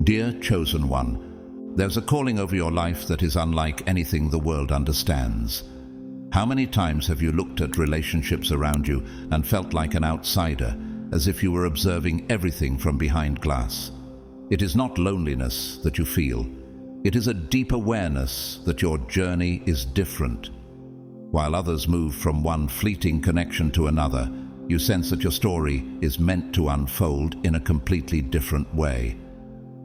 Dear Chosen One, there's a calling over your life that is unlike anything the world understands. How many times have you looked at relationships around you and felt like an outsider, as if you were observing everything from behind glass? It is not loneliness that you feel. It is a deep awareness that your journey is different. While others move from one fleeting connection to another, you sense that your story is meant to unfold in a completely different way.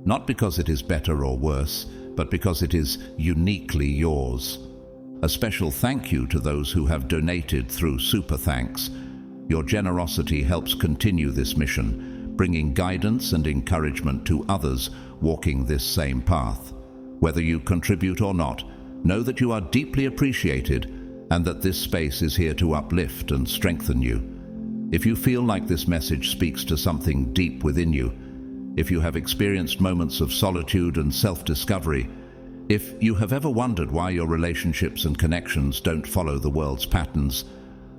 Not because it is better or worse, but because it is uniquely yours. A special thank you to those who have donated through Super Thanks. Your generosity helps continue this mission, bringing guidance and encouragement to others walking this same path. Whether you contribute or not, know that you are deeply appreciated and that this space is here to uplift and strengthen you. If you feel like this message speaks to something deep within you, if you have experienced moments of solitude and self-discovery, if you have ever wondered why your relationships and connections don't follow the world's patterns,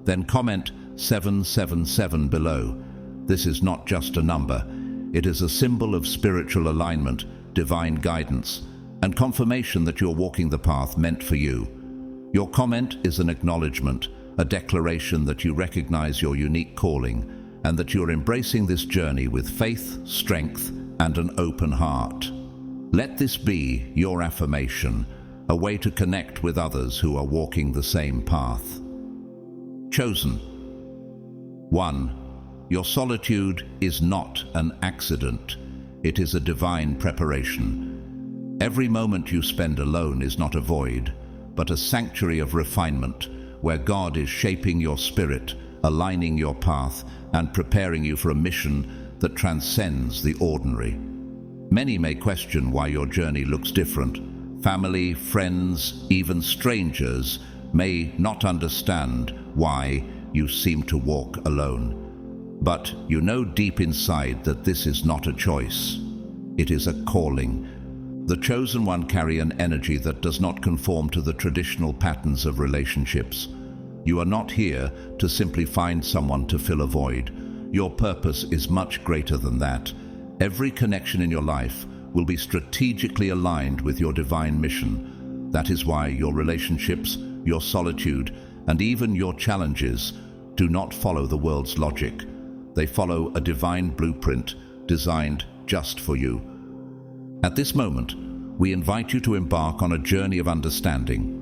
then comment 777 below. This is not just a number. It is a symbol of spiritual alignment, divine guidance, and confirmation that you're walking the path meant for you. Your comment is an acknowledgement, a declaration that you recognize your unique calling and that you're embracing this journey with faith, strength, and an open heart. Let this be your affirmation, a way to connect with others who are walking the same path. Chosen. 1. Your solitude is not an accident. It is a divine preparation. Every moment you spend alone is not a void, but a sanctuary of refinement, where God is shaping your spirit, aligning your path, and preparing you for a mission that transcends the ordinary. Many may question why your journey looks different. Family, friends, even strangers may not understand why you seem to walk alone. But you know deep inside that this is not a choice. It is a calling. The chosen one carry an energy that does not conform to the traditional patterns of relationships. You are not here to simply find someone to fill a void. Your purpose is much greater than that. Every connection in your life will be strategically aligned with your divine mission. That is why your relationships, your solitude, and even your challenges do not follow the world's logic. They follow a divine blueprint designed just for you. At this moment, we invite you to embark on a journey of understanding.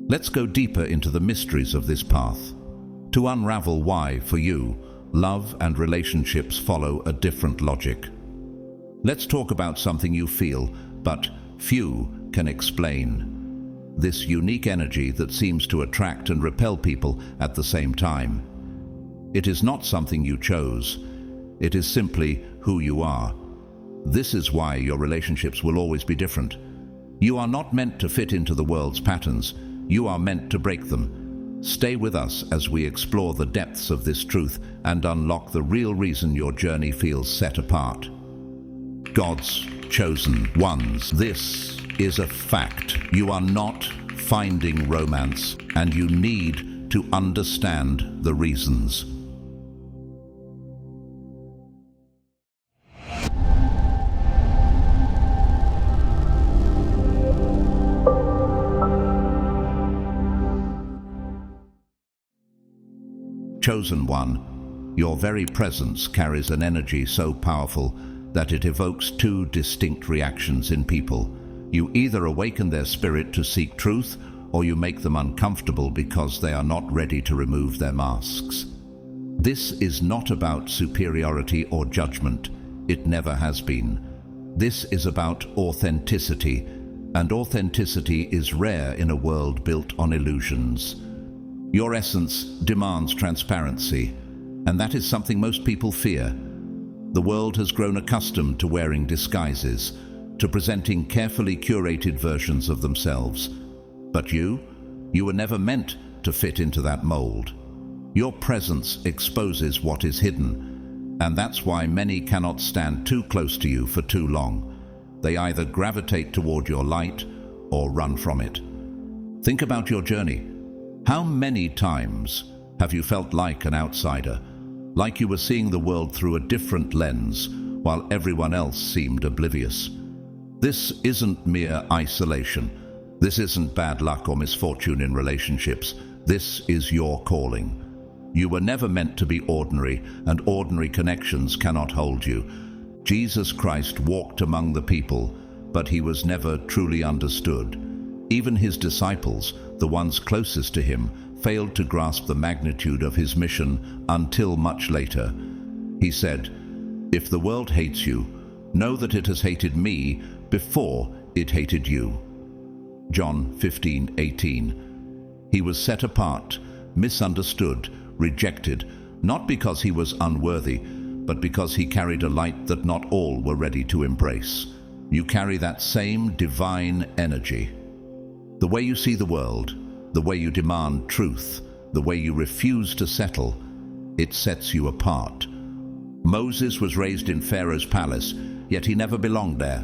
Let's go deeper into the mysteries of this path, to unravel why, for you, love and relationships follow a different logic. Let's talk about something you feel, but few can explain. This unique energy that seems to attract and repel people at the same time. It is not something you chose. It is simply who you are. This is why your relationships will always be different. You are not meant to fit into the world's patterns. You are meant to break them. Stay with us as we explore the depths of this truth and unlock the real reason your journey feels set apart. God's chosen ones. This is a fact. You are not finding romance, and you need to understand the reasons. Chosen one, your very presence carries an energy so powerful that it evokes two distinct reactions in people. You either awaken their spirit to seek truth, or you make them uncomfortable because they are not ready to remove their masks. This is not about superiority or judgment. It never has been. This is about authenticity, and authenticity is rare in a world built on illusions. Your essence demands transparency, and that is something most people fear. The world has grown accustomed to wearing disguises, to presenting carefully curated versions of themselves. But you were never meant to fit into that mold. Your presence exposes what is hidden, and that's why many cannot stand too close to you for too long. They either gravitate toward your light or run from it. Think about your journey. How many times have you felt like an outsider, like you were seeing the world through a different lens, while everyone else seemed oblivious? This isn't mere isolation. This isn't bad luck or misfortune in relationships. This is your calling. You were never meant to be ordinary, and ordinary connections cannot hold you. Jesus Christ walked among the people, but he was never truly understood. Even his disciples, the ones closest to him, failed to grasp the magnitude of his mission until much later. He said, "If the world hates you, know that it has hated me before it hated you." John 15:18. He was set apart, misunderstood, rejected, not because he was unworthy, but because he carried a light that not all were ready to embrace. You carry that same divine energy. The way you see the world, the way you demand truth, the way you refuse to settle, it sets you apart. Moses was raised in Pharaoh's palace, yet he never belonged there.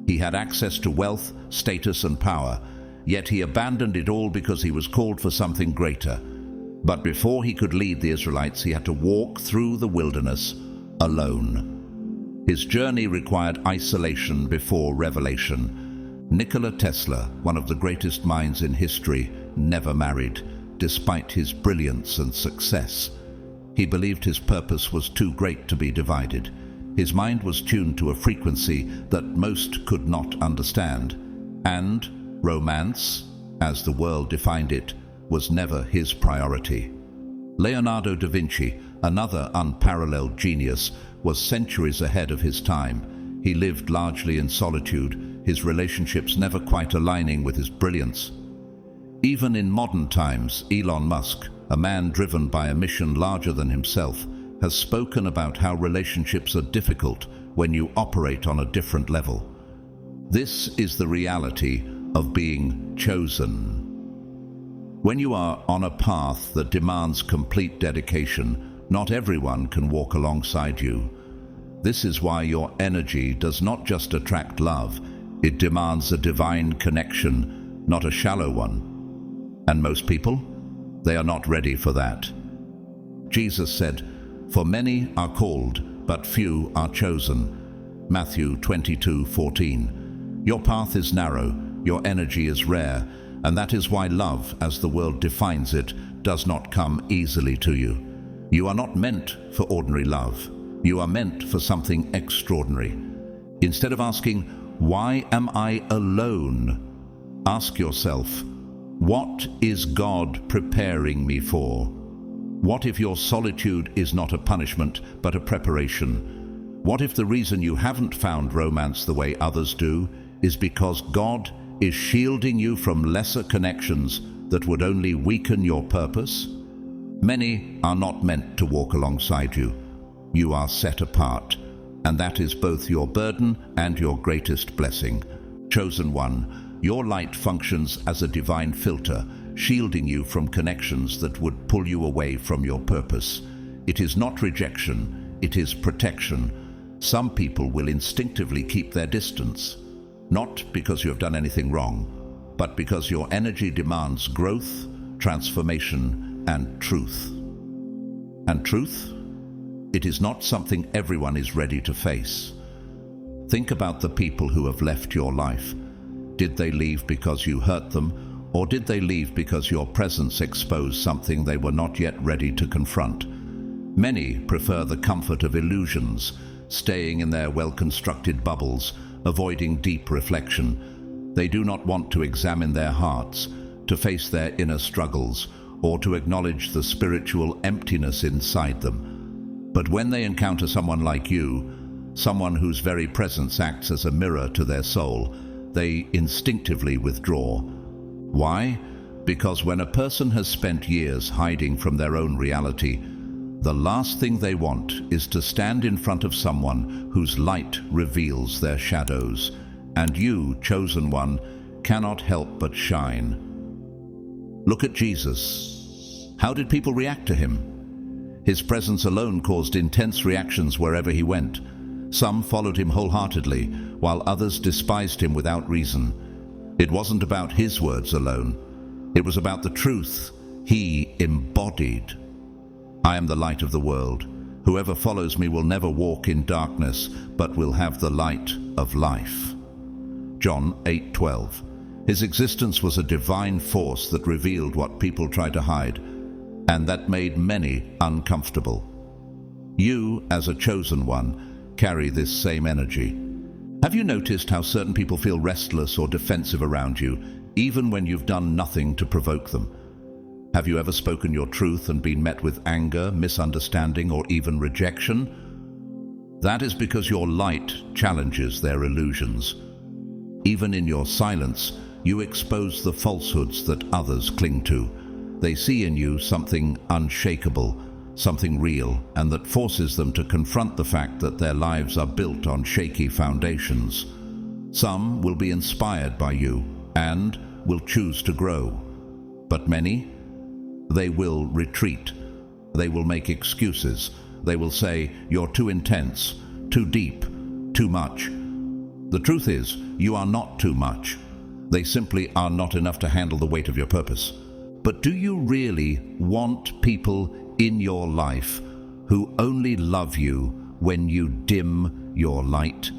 He had access to wealth, status, and power, yet he abandoned it all because he was called for something greater. But before he could lead the Israelites, he had to walk through the wilderness alone. His journey required isolation before revelation. Nikola Tesla, one of the greatest minds in history, never married, despite his brilliance and success. He believed his purpose was too great to be divided. His mind was tuned to a frequency that most could not understand. And romance, as the world defined it, was never his priority. Leonardo da Vinci, another unparalleled genius, was centuries ahead of his time. He lived largely in solitude, his relationships never quite aligning with his brilliance. Even in modern times, Elon Musk, a man driven by a mission larger than himself, has spoken about how relationships are difficult when you operate on a different level. This is the reality of being chosen. When you are on a path that demands complete dedication, not everyone can walk alongside you. This is why your energy does not just attract love, it demands a divine connection, not a shallow one. And most people? They are not ready for that. Jesus said, "For many are called, but few are chosen." Matthew 22:14. Your path is narrow, your energy is rare, and that is why love, as the world defines it, does not come easily to you. You are not meant for ordinary love. You are meant for something extraordinary. Instead of asking, "Why am I alone?" ask yourself, "What is God preparing me for?" What if your solitude is not a punishment, but a preparation? What if the reason you haven't found romance the way others do is because God is shielding you from lesser connections that would only weaken your purpose? Many are not meant to walk alongside you. You are set apart, and that is both your burden and your greatest blessing. Chosen one, your light functions as a divine filter, shielding you from connections that would pull you away from your purpose. It is not rejection, it is protection. Some people will instinctively keep their distance, not because you have done anything wrong, but because your energy demands growth, transformation, and truth. And truth? It is not something everyone is ready to face. Think about the people who have left your life. Did they leave because you hurt them, or did they leave because your presence exposed something they were not yet ready to confront? Many prefer the comfort of illusions, staying in their well-constructed bubbles, avoiding deep reflection. They do not want to examine their hearts, to face their inner struggles, or to acknowledge the spiritual emptiness inside them. But when they encounter someone like you, someone whose very presence acts as a mirror to their soul, they instinctively withdraw. Why? Because when a person has spent years hiding from their own reality, the last thing they want is to stand in front of someone whose light reveals their shadows. And you, chosen one, cannot help but shine. Look at Jesus. How did people react to him? His presence alone caused intense reactions wherever he went. Some followed him wholeheartedly, while others despised him without reason. It wasn't about his words alone. It was about the truth he embodied. "I am the light of the world. Whoever follows me will never walk in darkness, but will have the light of life." John 8:12. His existence was a divine force that revealed what people try to hide, and that made many uncomfortable. You, as a chosen one, carry this same energy. Have you noticed how certain people feel restless or defensive around you, even when you've done nothing to provoke them? Have you ever spoken your truth and been met with anger, misunderstanding, or even rejection? That is because your light challenges their illusions. Even in your silence, you expose the falsehoods that others cling to. They see in you something unshakable, something real, and that forces them to confront the fact that their lives are built on shaky foundations. Some will be inspired by you and will choose to grow. But many, they will retreat. They will make excuses. They will say, "You're too intense, too deep, too much." The truth is, you are not too much. They simply are not enough to handle the weight of your purpose. But do you really want people in your life who only love you when you dim your light?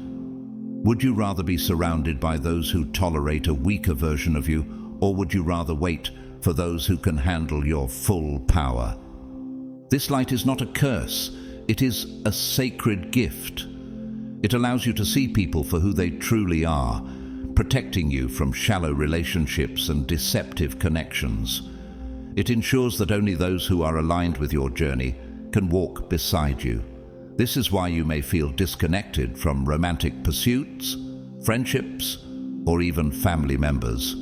Would you rather be surrounded by those who tolerate a weaker version of you, or would you rather wait for those who can handle your full power? This light is not a curse, it is a sacred gift. It allows you to see people for who they truly are, protecting you from shallow relationships and deceptive connections. It ensures that only those who are aligned with your journey can walk beside you. This is why you may feel disconnected from romantic pursuits, friendships, or even family members.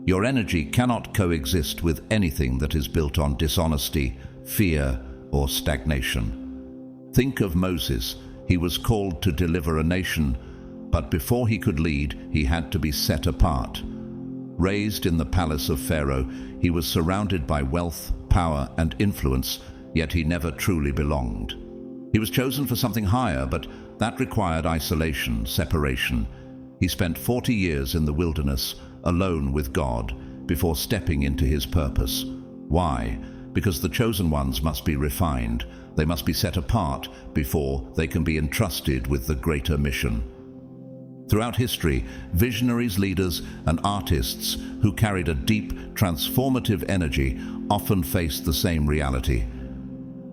Your energy cannot coexist with anything that is built on dishonesty, fear, or stagnation. Think of Moses. He was called to deliver a nation, but before he could lead, he had to be set apart. Raised in the palace of Pharaoh, he was surrounded by wealth, power, and influence, yet he never truly belonged. He was chosen for something higher, but that required isolation, separation. He spent 40 years in the wilderness, alone with God, before stepping into his purpose. Why? Because the chosen ones must be refined. They must be set apart before they can be entrusted with the greater mission. Throughout history, visionaries, leaders, and artists who carried a deep, transformative energy often faced the same reality.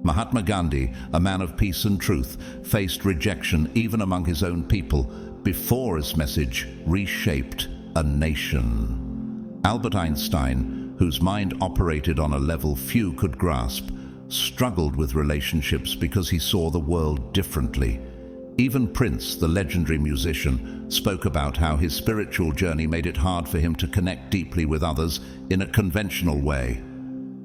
Mahatma Gandhi, a man of peace and truth, faced rejection even among his own people before his message reshaped a nation. Albert Einstein, whose mind operated on a level few could grasp, struggled with relationships because he saw the world differently. Even Prince, the legendary musician, spoke about how his spiritual journey made it hard for him to connect deeply with others in a conventional way.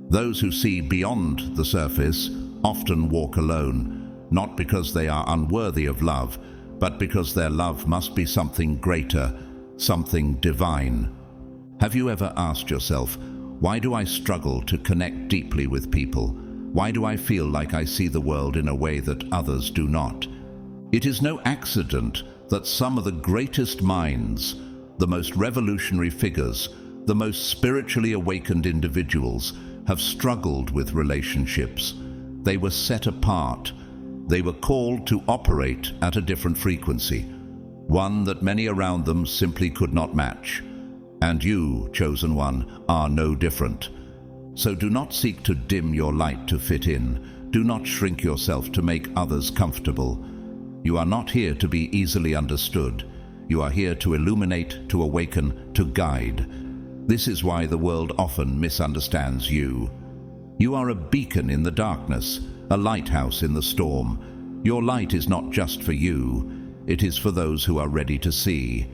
Those who see beyond the surface often walk alone, not because they are unworthy of love, but because their love must be something greater, something divine. Have you ever asked yourself, why do I struggle to connect deeply with people? Why do I feel like I see the world in a way that others do not? It is no accident that some of the greatest minds, the most revolutionary figures, the most spiritually awakened individuals have struggled with relationships. They were set apart. They were called to operate at a different frequency, one that many around them simply could not match. And you, chosen one, are no different. So do not seek to dim your light to fit in. Do not shrink yourself to make others comfortable. You are not here to be easily understood. You are here to illuminate, to awaken, to guide. This is why the world often misunderstands you. You are a beacon in the darkness, a lighthouse in the storm. Your light is not just for you, it is for those who are ready to see.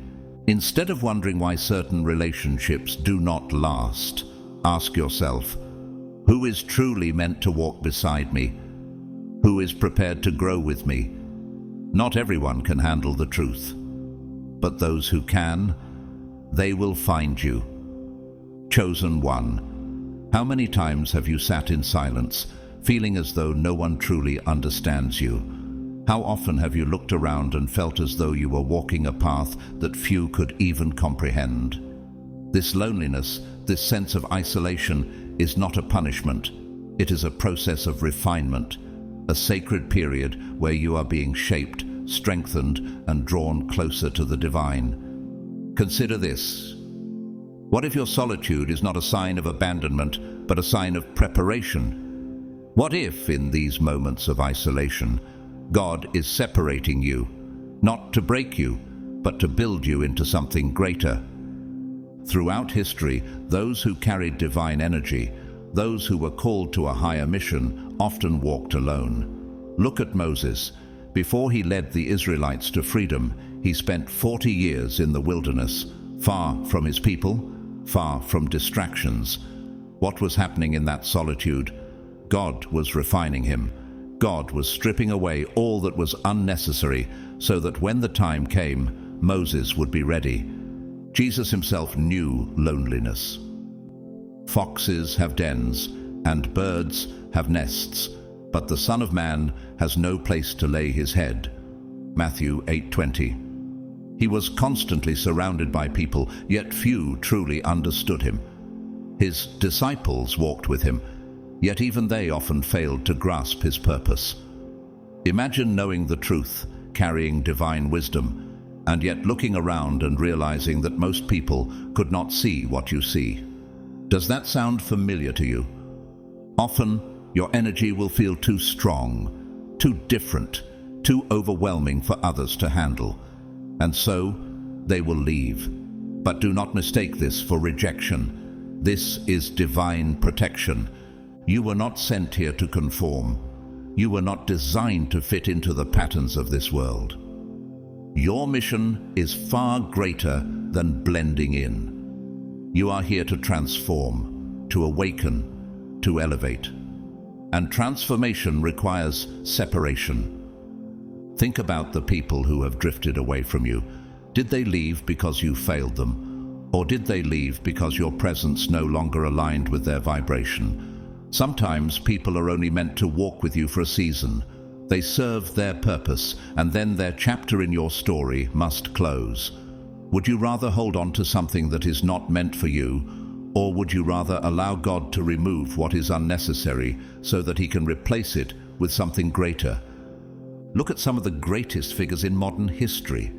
Instead of wondering why certain relationships do not last, ask yourself, who is truly meant to walk beside me? Who is prepared to grow with me? Not everyone can handle the truth, but those who can, they will find you. Chosen one, how many times have you sat in silence, feeling as though no one truly understands you? How often have you looked around and felt as though you were walking a path that few could even comprehend? This loneliness, this sense of isolation, is not a punishment. It is a process of refinement, a sacred period where you are being shaped, strengthened, and drawn closer to the divine. Consider this. What if your solitude is not a sign of abandonment, but a sign of preparation? What if, in these moments of isolation, God is separating you, not to break you, but to build you into something greater? Throughout history, those who carried divine energy, those who were called to a higher mission, often walked alone. Look at Moses. Before he led the Israelites to freedom, he spent 40 years in the wilderness, far from his people, far from distractions. What was happening in that solitude? God was refining him. God was stripping away all that was unnecessary so that when the time came, Moses would be ready. Jesus himself knew loneliness. Foxes have dens, and birds have nests, but the Son of Man has no place to lay his head. Matthew 8:20. He was constantly surrounded by people, yet few truly understood him. His disciples walked with him, yet even they often failed to grasp his purpose. Imagine knowing the truth, carrying divine wisdom, and yet looking around and realizing that most people could not see what you see. Does that sound familiar to you? Often, your energy will feel too strong, too different, too overwhelming for others to handle. And so, they will leave. But do not mistake this for rejection. This is divine protection. You were not sent here to conform. You were not designed to fit into the patterns of this world. Your mission is far greater than blending in. You are here to transform, to awaken, to elevate. And transformation requires separation. Think about the people who have drifted away from you. Did they leave because you failed them? Or did they leave because your presence no longer aligned with their vibration? Sometimes people are only meant to walk with you for a season. They serve their purpose, and then their chapter in your story must close. Would you rather hold on to something that is not meant for you, or would you rather allow God to remove what is unnecessary so that he can replace it with something greater? Look at some of the greatest figures in modern history.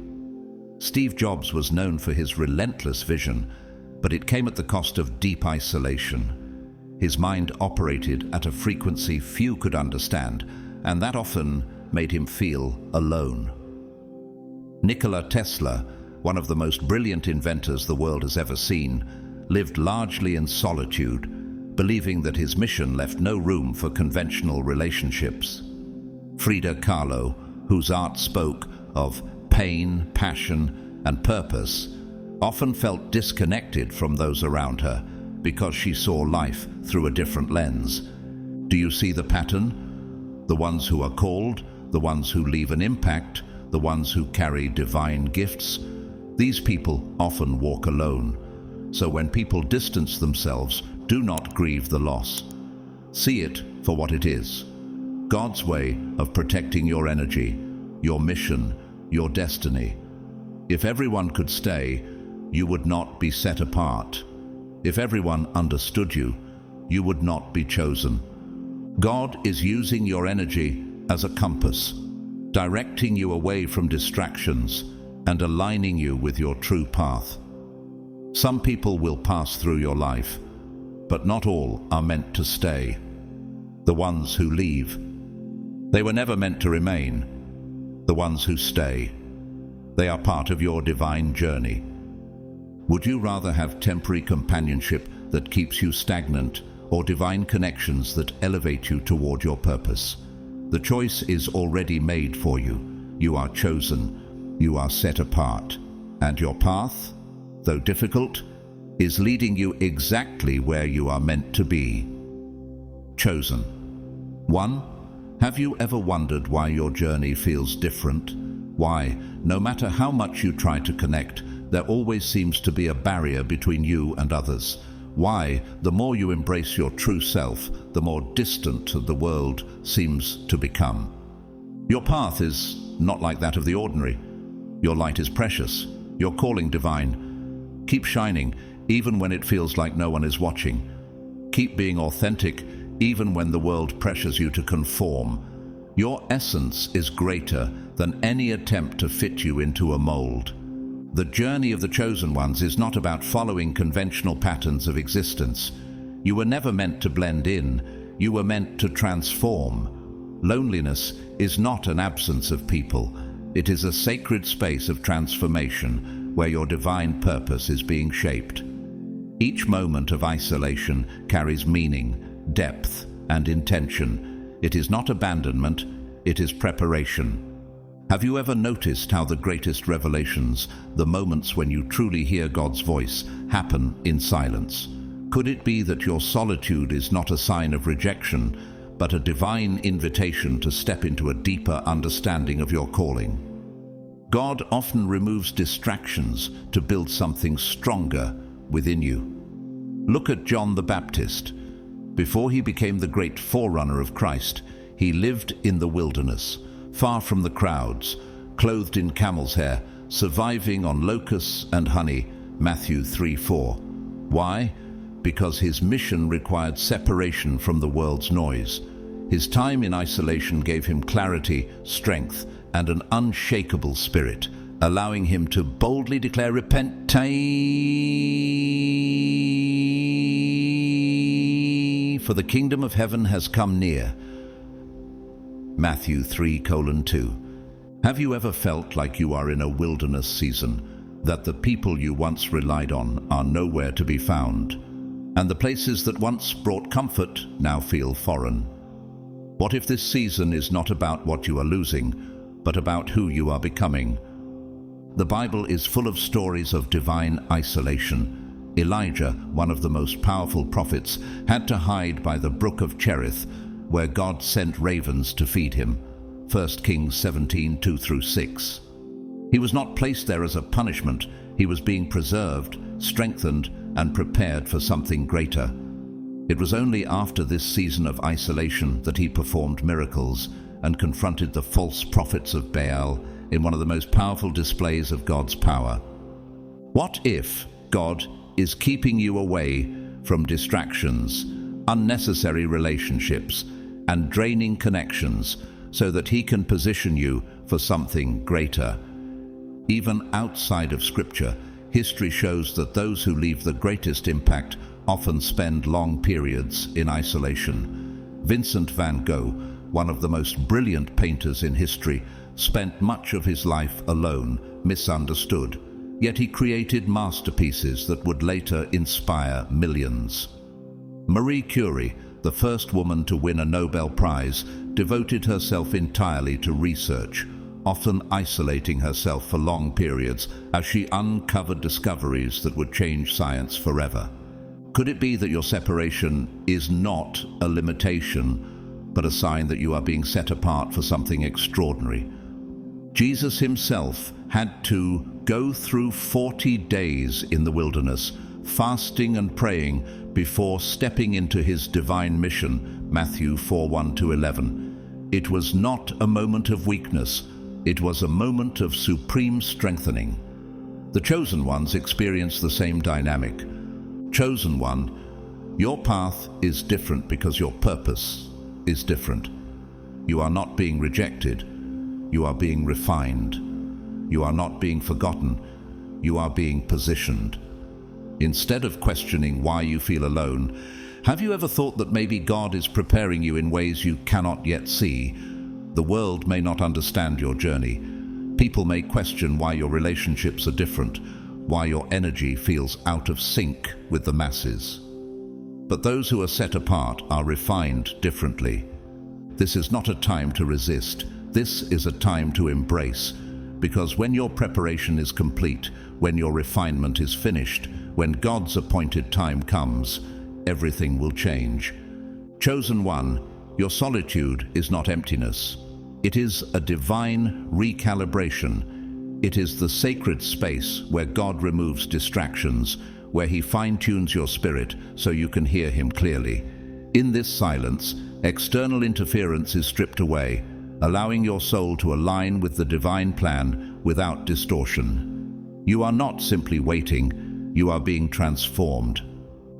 Steve Jobs was known for his relentless vision, but it came at the cost of deep isolation. His mind operated at a frequency few could understand, and that often made him feel alone. Nikola Tesla, one of the most brilliant inventors the world has ever seen, lived largely in solitude, believing that his mission left no room for conventional relationships. Frida Kahlo, whose art spoke of pain, passion, and purpose, often felt disconnected from those around her because she saw life through a different lens. Do you see the pattern? The ones who are called, the ones who leave an impact, the ones who carry divine gifts, these people often walk alone. So when people distance themselves, do not grieve the loss. See it for what it is. God's way of protecting your energy, your mission, your destiny. If everyone could stay, you would not be set apart. If everyone understood you, you would not be chosen. God is using your energy as a compass, directing you away from distractions and aligning you with your true path. Some people will pass through your life, but not all are meant to stay. The ones who leave, they were never meant to remain. The ones who stay, they are part of your divine journey. Would you rather have temporary companionship that keeps you stagnant, or divine connections that elevate you toward your purpose? The choice is already made for you. You are chosen. You are set apart. And your path, though difficult, is leading you exactly where you are meant to be. Chosen. 1. Have you ever wondered why your journey feels different? Why, no matter how much you try to connect, there always seems to be a barrier between you and others? Why, the more you embrace your true self, the more distant the world seems to become? Your path is not like that of the ordinary. Your light is precious, your calling divine. Keep shining, even when it feels like no one is watching. Keep being authentic, even when the world pressures you to conform. Your essence is greater than any attempt to fit you into a mold. The journey of the chosen ones is not about following conventional patterns of existence. You were never meant to blend in. You were meant to transform. Loneliness is not an absence of people. It is a sacred space of transformation where your divine purpose is being shaped. Each moment of isolation carries meaning, depth, and intention. It is not abandonment, it is preparation. Have you ever noticed how the greatest revelations, the moments when you truly hear God's voice, happen in silence? Could it be that your solitude is not a sign of rejection, but a divine invitation to step into a deeper understanding of your calling? God often removes distractions to build something stronger within you. Look at John the Baptist. Before he became the great forerunner of Christ, he lived in the wilderness, far from the crowds, clothed in camel's hair, surviving on locusts and honey, Matthew 3:4. Why? Because his mission required separation from the world's noise. His time in isolation gave him clarity, strength, and an unshakable spirit, allowing him to boldly declare, "Repent, for the kingdom of heaven has come near." Matthew 3:2. Have you ever felt like you are in a wilderness season, that the people you once relied on are nowhere to be found, and the places that once brought comfort now feel foreign? What if this season is not about what you are losing, but about who you are becoming? The Bible is full of stories of divine isolation. Elijah, one of the most powerful prophets, had to hide by the brook of Cherith, where God sent ravens to feed him. 1 Kings 17:2-6. He was not placed there as a punishment. He was being preserved, strengthened, and prepared for something greater. It was only after this season of isolation that he performed miracles and confronted the false prophets of Baal in one of the most powerful displays of God's power. What if God is keeping you away from distractions, unnecessary relationships, and draining connections so that he can position you for something greater? Even outside of Scripture, history shows that those who leave the greatest impact often spend long periods in isolation. Vincent van Gogh, one of the most brilliant painters in history, spent much of his life alone, misunderstood, yet he created masterpieces that would later inspire millions. Marie Curie, the first woman to win a Nobel Prize, devoted herself entirely to research, often isolating herself for long periods as she uncovered discoveries that would change science forever. Could it be that your separation is not a limitation, but a sign that you are being set apart for something extraordinary? Jesus himself had to go through 40 days in the wilderness, fasting and praying before stepping into his divine mission, Matthew 4:1-11. It was not a moment of weakness, it was a moment of supreme strengthening. The chosen ones experience the same dynamic. Chosen one, your path is different because your purpose is different. You are not being rejected, you are being refined. You are not being forgotten, you are being positioned. Instead of questioning why you feel alone, have you ever thought that maybe God is preparing you in ways you cannot yet see? The world may not understand your journey. People may question why your relationships are different, why your energy feels out of sync with the masses. But those who are set apart are refined differently. This is not a time to resist. This is a time to embrace. Because when your preparation is complete, when your refinement is finished, when God's appointed time comes, everything will change. Chosen one, your solitude is not emptiness. It is a divine recalibration. It is the sacred space where God removes distractions, where he fine-tunes your spirit so you can hear him clearly. In this silence, external interference is stripped away, allowing your soul to align with the divine plan without distortion. You are not simply waiting, you are being transformed.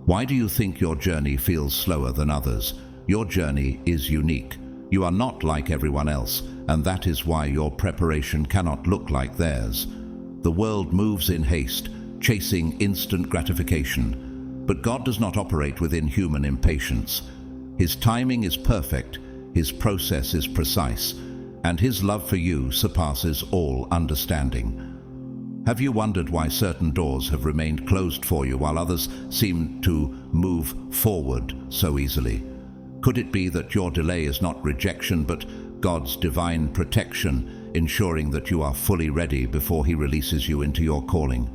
Why do you think your journey feels slower than others? Your journey is unique. You are not like everyone else, and that is why your preparation cannot look like theirs. The world moves in haste, chasing instant gratification. But God does not operate within human impatience. His timing is perfect, His process is precise, and His love for you surpasses all understanding. Have you wondered why certain doors have remained closed for you while others seem to move forward so easily? Could it be that your delay is not rejection, but God's divine protection, ensuring that you are fully ready before He releases you into your calling?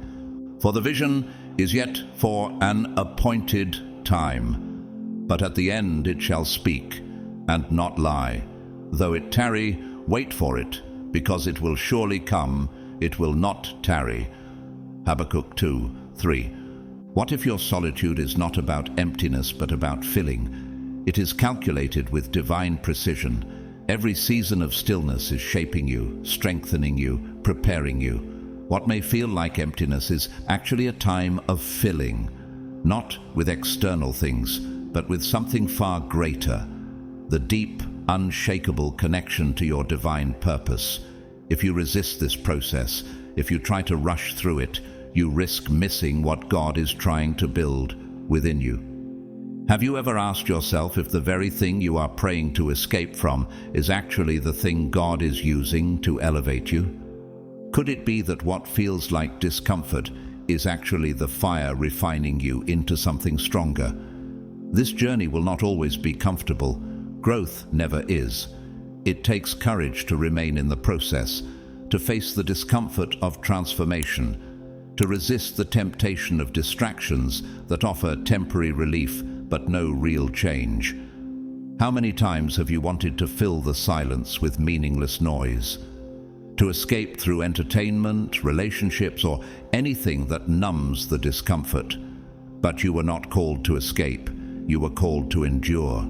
For the vision is yet for an appointed time, but at the end it shall speak and not lie. Though it tarry, wait for it, because it will surely come, it will not tarry. Habakkuk 2:3. What if your solitude is not about emptiness but about filling? It is calculated with divine precision. Every season of stillness is shaping you, strengthening you, preparing you. What may feel like emptiness is actually a time of filling, not with external things, but with something far greater, the deep, unshakable connection to your divine purpose. If you resist this process, if you try to rush through it, you risk missing what God is trying to build within you. Have you ever asked yourself if the very thing you are praying to escape from is actually the thing God is using to elevate you? Could it be that what feels like discomfort is actually the fire refining you into something stronger? This journey will not always be comfortable. Growth never is. It takes courage to remain in the process, to face the discomfort of transformation, to resist the temptation of distractions that offer temporary relief but no real change. How many times have you wanted to fill the silence with meaningless noise? To escape through entertainment, relationships, or anything that numbs the discomfort? But you were not called to escape, you were called to endure.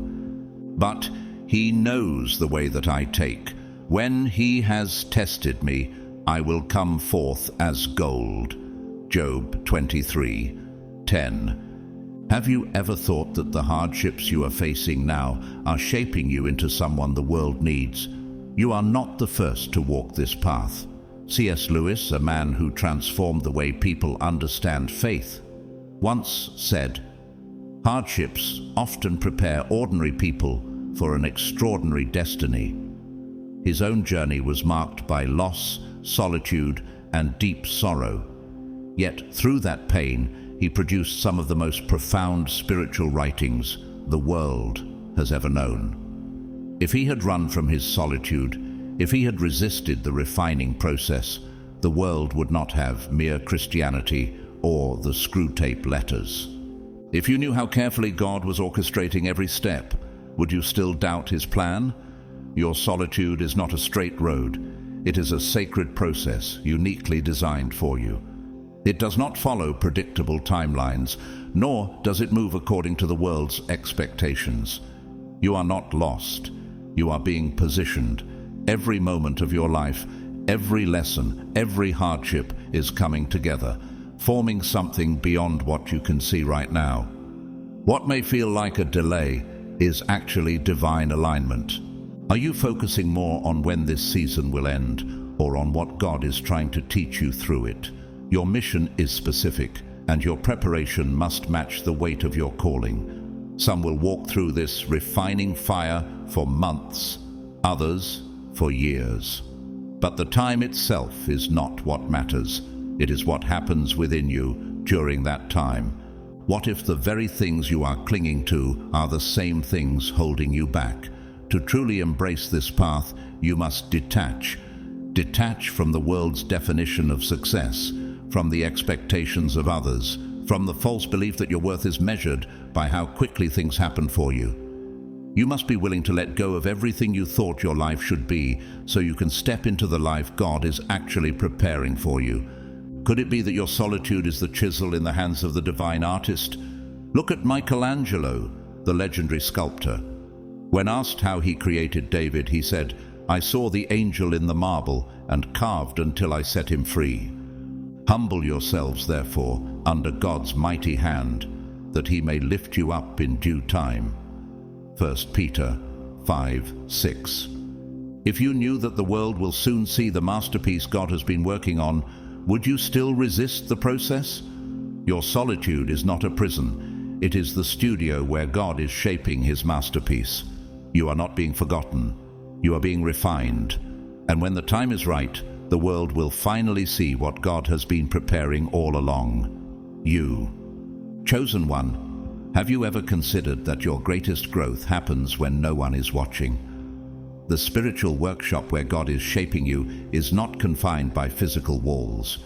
But He knows the way that I take. When He has tested me, I will come forth as gold. Job 23:10. Have you ever thought that the hardships you are facing now are shaping you into someone the world needs? You are not the first to walk this path. C.S. Lewis, a man who transformed the way people understand faith, once said, "Hardships often prepare ordinary people for an extraordinary destiny." His own journey was marked by loss, solitude, and deep sorrow. Yet through that pain, he produced some of the most profound spiritual writings the world has ever known. If he had run from his solitude, if he had resisted the refining process, the world would not have Mere Christianity or the Screwtape Letters. If you knew how carefully God was orchestrating every step, would you still doubt His plan? Your solitude is not a straight road. It is a sacred process uniquely designed for you. It does not follow predictable timelines, nor does it move according to the world's expectations. You are not lost. You are being positioned. Every moment of your life, every lesson, every hardship is coming together, forming something beyond what you can see right now. What may feel like a delay is actually divine alignment. Are you focusing more on when this season will end, or on what God is trying to teach you through it? Your mission is specific, and your preparation must match the weight of your calling. Some will walk through this refining fire for months, others for years. But the time itself is not what matters. It is what happens within you during that time. What if the very things you are clinging to are the same things holding you back? To truly embrace this path, you must detach. Detach from the world's definition of success, from the expectations of others, from the false belief that your worth is measured by how quickly things happen for you. You must be willing to let go of everything you thought your life should be so you can step into the life God is actually preparing for you. Could it be that your solitude is the chisel in the hands of the divine artist? Look at Michelangelo, the legendary sculptor. When asked how he created David, he said, "I saw the angel in the marble and carved until I set him free." Humble yourselves, therefore, under God's mighty hand, that He may lift you up in due time. 1 Peter 5:6. If you knew that the world will soon see the masterpiece God has been working on, would you still resist the process? Your solitude is not a prison. It is the studio where God is shaping his masterpiece. You are not being forgotten. You are being refined. And when the time is right, the world will finally see what God has been preparing all along. You. Chosen one, have you ever considered that your greatest growth happens when no one is watching? The spiritual workshop where God is shaping you is not confined by physical walls.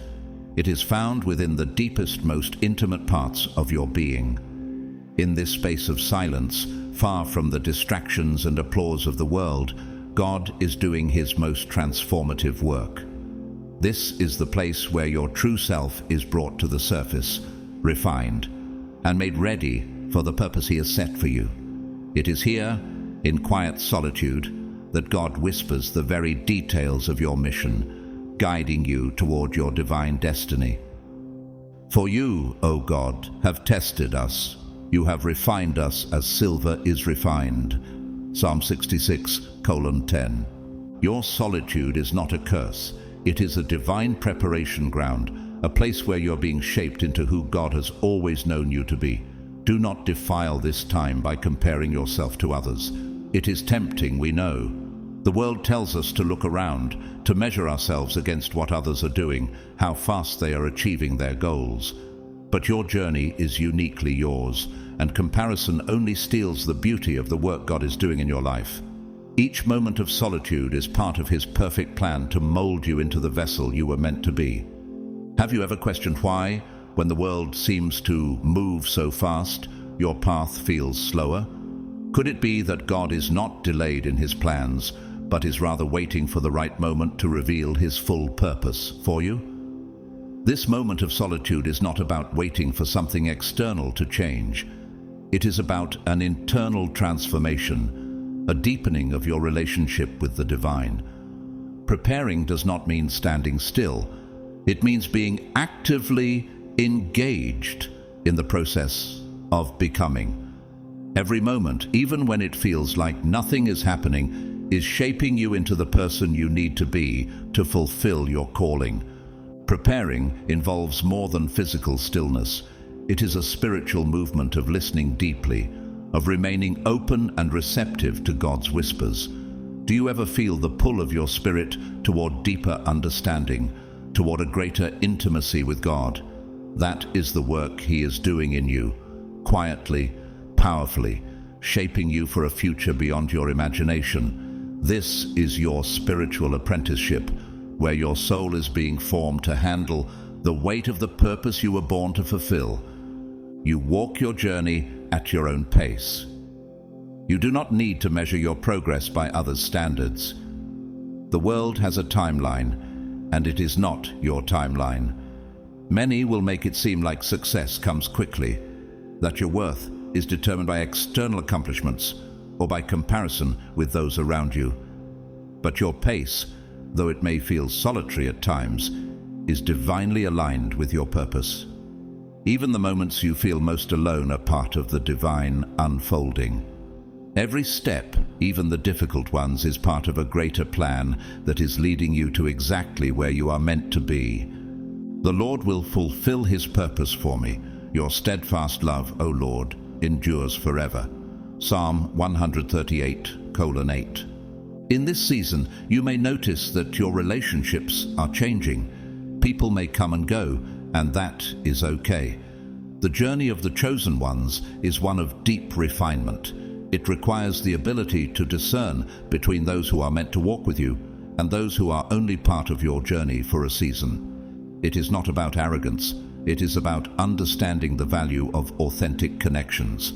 It is found within the deepest, most intimate parts of your being. In this space of silence, far from the distractions and applause of the world, God is doing his most transformative work. This is the place where your true self is brought to the surface, refined, and made ready for the purpose he has set for you. It is here, in quiet solitude, that God whispers the very details of your mission, guiding you toward your divine destiny. For you, O God, have tested us. You have refined us as silver is refined. Psalm 66:10. Your solitude is not a curse. It is a divine preparation ground, a place where you're being shaped into who God has always known you to be. Do not defile this time by comparing yourself to others. It is tempting, we know. The world tells us to look around, to measure ourselves against what others are doing, how fast they are achieving their goals. But your journey is uniquely yours, and comparison only steals the beauty of the work God is doing in your life. Each moment of solitude is part of his perfect plan to mold you into the vessel you were meant to be. Have you ever questioned why, when the world seems to move so fast, your path feels slower? Could it be that God is not delayed in his plans, but is rather waiting for the right moment to reveal his full purpose for you? This moment of solitude is not about waiting for something external to change. It is about an internal transformation, a deepening of your relationship with the divine. Preparing does not mean standing still. It means being actively engaged in the process of becoming. Every moment, even when it feels like nothing is happening, is shaping you into the person you need to be to fulfill your calling. Preparing involves more than physical stillness. It is a spiritual movement of listening deeply, of remaining open and receptive to God's whispers. Do you ever feel the pull of your spirit toward deeper understanding, toward a greater intimacy with God? That is the work he is doing in you, quietly, powerfully, shaping you for a future beyond your imagination. This is your spiritual apprenticeship, where your soul is being formed to handle the weight of the purpose you were born to fulfill. You walk your journey at your own pace. You do not need to measure your progress by others' standards. The world has a timeline, and it is not your timeline. Many will make it seem like success comes quickly, that your worth is determined by external accomplishments or by comparison with those around you. But your pace, though it may feel solitary at times, is divinely aligned with your purpose. Even the moments you feel most alone are part of the divine unfolding. Every step, even the difficult ones, is part of a greater plan that is leading you to exactly where you are meant to be. The Lord will fulfill his purpose for me. Your steadfast love, O Lord, endures forever. Psalm 138:8. In this season, you may notice that your relationships are changing. People may come and go, and that is okay. The journey of the chosen ones is one of deep refinement. It requires the ability to discern between those who are meant to walk with you and those who are only part of your journey for a season. It is not about arrogance. It is about understanding the value of authentic connections.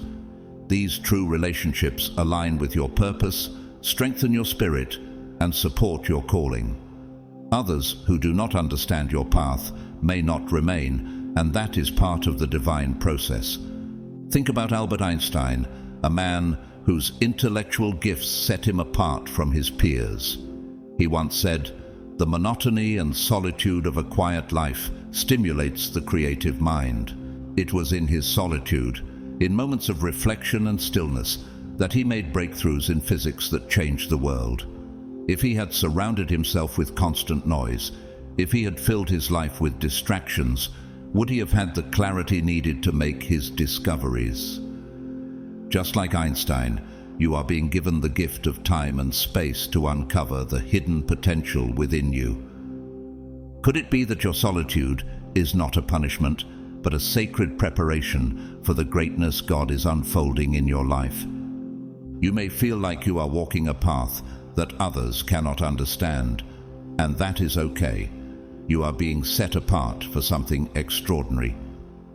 These true relationships align with your purpose, strengthen your spirit, and support your calling. Others who do not understand your path may not remain, and that is part of the divine process. Think about Albert Einstein, a man whose intellectual gifts set him apart from his peers. He once said, "The monotony and solitude of a quiet life stimulates the creative mind." It was in his solitude, in moments of reflection and stillness, that he made breakthroughs in physics that changed the world. If he had surrounded himself with constant noise, If he had filled his life with distractions, would he have had the clarity needed to make his discoveries? Just like Einstein, you are being given the gift of time and space to uncover the hidden potential within you. Could it be that your solitude is not a punishment, but a sacred preparation for the greatness God is unfolding in your life? You may feel like you are walking a path that others cannot understand, and that is okay. You are being set apart for something extraordinary.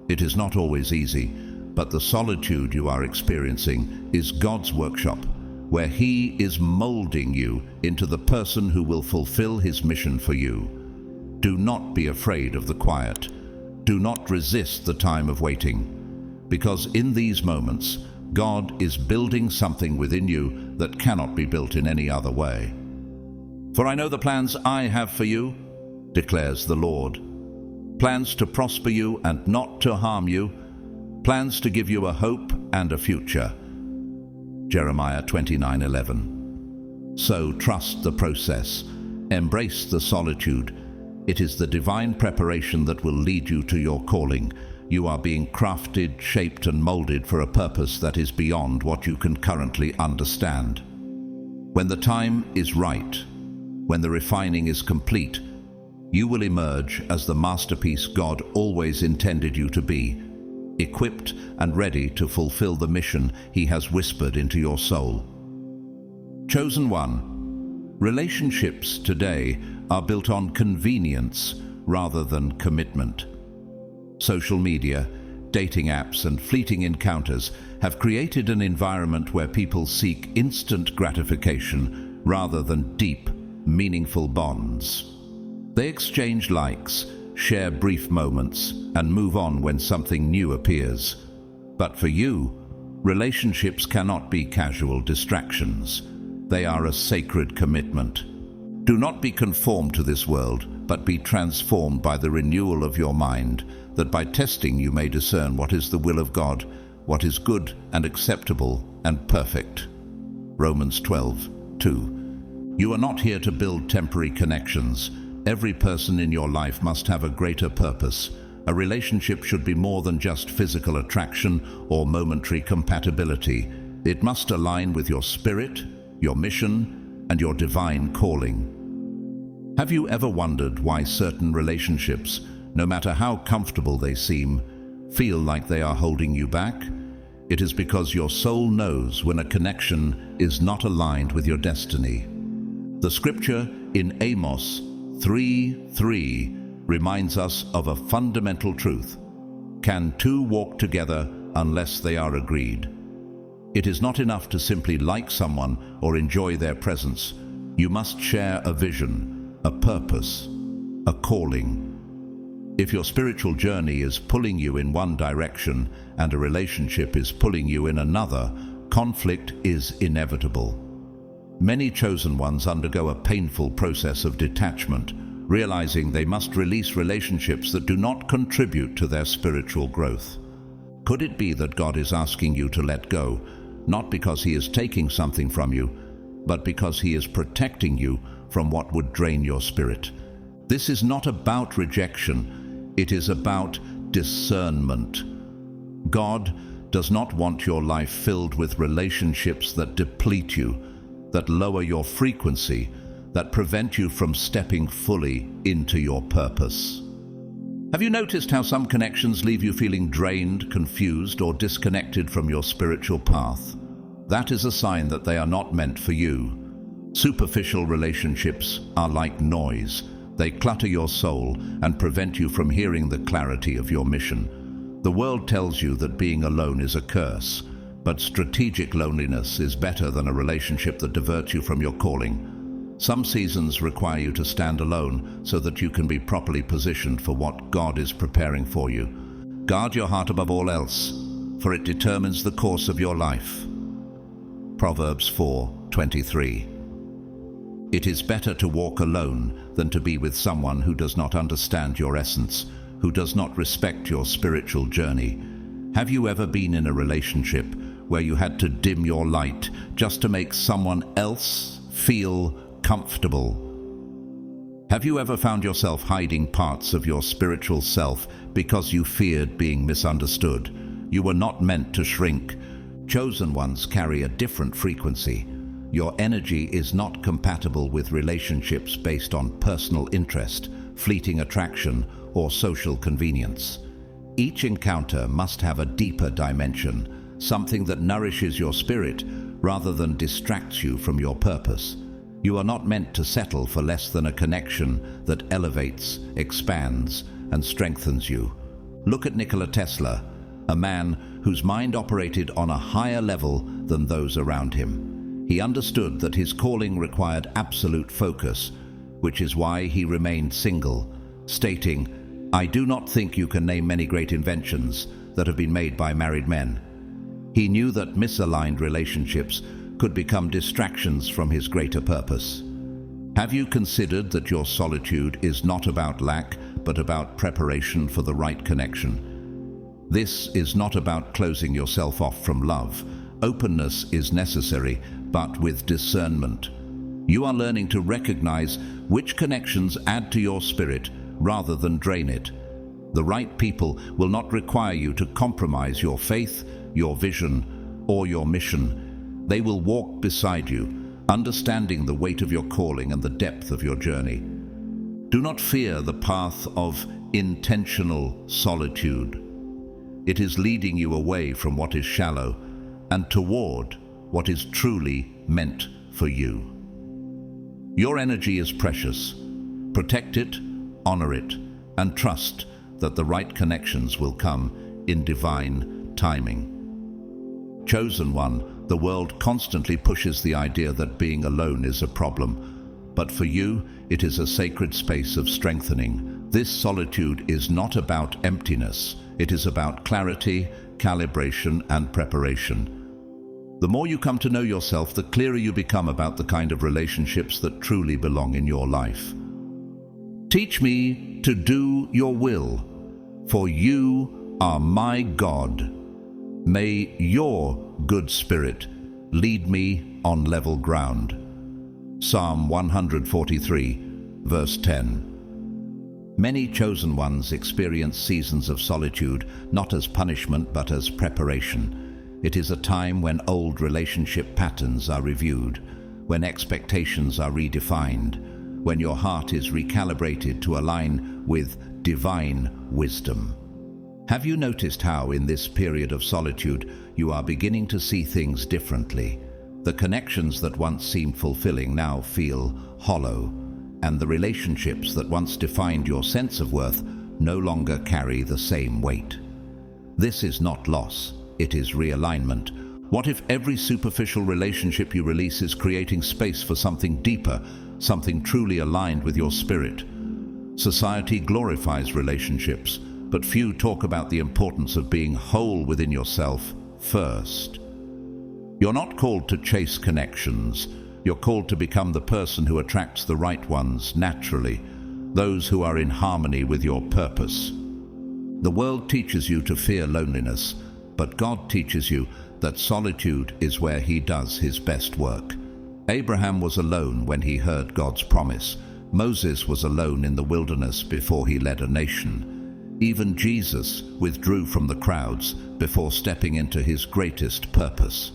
It is not always easy, but the solitude you are experiencing is God's workshop, where He is molding you into the person who will fulfill His mission for you. Do not be afraid of the quiet. Do not resist the time of waiting, because in these moments, God is building something within you that cannot be built in any other way. For I know the plans I have for you, declares the Lord. Plans to prosper you and not to harm you, plans to give you a hope and a future. Jeremiah 29:11. So trust the process. Embrace the solitude. It is the divine preparation that will lead you to your calling. You are being crafted, shaped, and molded for a purpose that is beyond what you can currently understand. When the time is right, when the refining is complete, you will emerge as the masterpiece God always intended you to be, equipped and ready to fulfill the mission He has whispered into your soul. Chosen one. Relationships today are built on convenience rather than commitment. Social media, dating apps, and fleeting encounters have created an environment where people seek instant gratification rather than deep, meaningful bonds. They exchange likes, share brief moments, and move on when something new appears. But for you, relationships cannot be casual distractions. They are a sacred commitment. Do not be conformed to this world, but be transformed by the renewal of your mind, that by testing you may discern what is the will of God, what is good and acceptable and perfect. Romans 12:2. You are not here to build temporary connections. Every person in your life must have a greater purpose. A relationship should be more than just physical attraction or momentary compatibility. It must align with your spirit, your mission, and your divine calling. Have you ever wondered why certain relationships, no matter how comfortable they seem, feel like they are holding you back? It is because your soul knows when a connection is not aligned with your destiny. The scripture in Amos 3:3 reminds us of a fundamental truth. Can two walk together unless they are agreed? It is not enough to simply like someone or enjoy their presence. You must share a vision, a purpose, a calling. If your spiritual journey is pulling you in one direction and a relationship is pulling you in another, conflict is inevitable. Many chosen ones undergo a painful process of detachment, realizing they must release relationships that do not contribute to their spiritual growth. Could it be that God is asking you to let go, not because He is taking something from you, but because He is protecting you from what would drain your spirit? This is not about rejection, it is about discernment. God does not want your life filled with relationships that deplete you, that lower your frequency, that prevent you from stepping fully into your purpose. Have you noticed how some connections leave you feeling drained, confused, or disconnected from your spiritual path? That is a sign that they are not meant for you. Superficial relationships are like noise. They clutter your soul and prevent you from hearing the clarity of your mission. The world tells you that being alone is a curse, but strategic loneliness is better than a relationship that diverts you from your calling. Some seasons require you to stand alone so that you can be properly positioned for what God is preparing for you. Guard your heart above all else, for it determines the course of your life. Proverbs 4:23. It is better to walk alone than to be with someone who does not understand your essence, who does not respect your spiritual journey. Have you ever been in a relationship where you had to dim your light just to make someone else feel comfortable? Have you ever found yourself hiding parts of your spiritual self because you feared being misunderstood? You were not meant to shrink. Chosen ones carry a different frequency. Your energy is not compatible with relationships based on personal interest, fleeting attraction, or social convenience. Each encounter must have a deeper dimension, something that nourishes your spirit rather than distracts you from your purpose. You are not meant to settle for less than a connection that elevates, expands, and strengthens you. Look at Nikola Tesla, a man whose mind operated on a higher level than those around him. He understood that his calling required absolute focus, which is why he remained single, stating, "I do not think you can name many great inventions that have been made by married men." He knew that misaligned relationships could become distractions from his greater purpose. Have you considered that your solitude is not about lack, but about preparation for the right connection? This is not about closing yourself off from love. Openness is necessary, but with discernment. You are learning to recognize which connections add to your spirit rather than drain it. The right people will not require you to compromise your faith, your vision, or your mission. They will walk beside you, understanding the weight of your calling and the depth of your journey. Do not fear the path of intentional solitude. It is leading you away from what is shallow and toward what is truly meant for you. Your energy is precious. Protect it, honor it, and trust that the right connections will come in divine timing. Chosen one, the world constantly pushes the idea that being alone is a problem, but for you, it is a sacred space of strengthening. This solitude is not about emptiness. It is about clarity, calibration, and preparation. The more you come to know yourself, the clearer you become about the kind of relationships that truly belong in your life. Teach me to do your will, for you are my God. May your good spirit lead me on level ground. Psalm 143, verse 10. Many chosen ones experience seasons of solitude, not as punishment but as preparation. It is a time when old relationship patterns are reviewed, when expectations are redefined, when your heart is recalibrated to align with divine wisdom. Have you noticed how, in this period of solitude, you are beginning to see things differently? The connections that once seemed fulfilling now feel hollow, and the relationships that once defined your sense of worth no longer carry the same weight. This is not loss, it is realignment. What if every superficial relationship you release is creating space for something deeper, something truly aligned with your spirit? Society glorifies relationships, but few talk about the importance of being whole within yourself first. You're not called to chase connections. You're called to become the person who attracts the right ones naturally, those who are in harmony with your purpose. The world teaches you to fear loneliness, but God teaches you that solitude is where He does His best work. Abraham was alone when he heard God's promise. Moses was alone in the wilderness before he led a nation. Even Jesus withdrew from the crowds before stepping into His greatest purpose.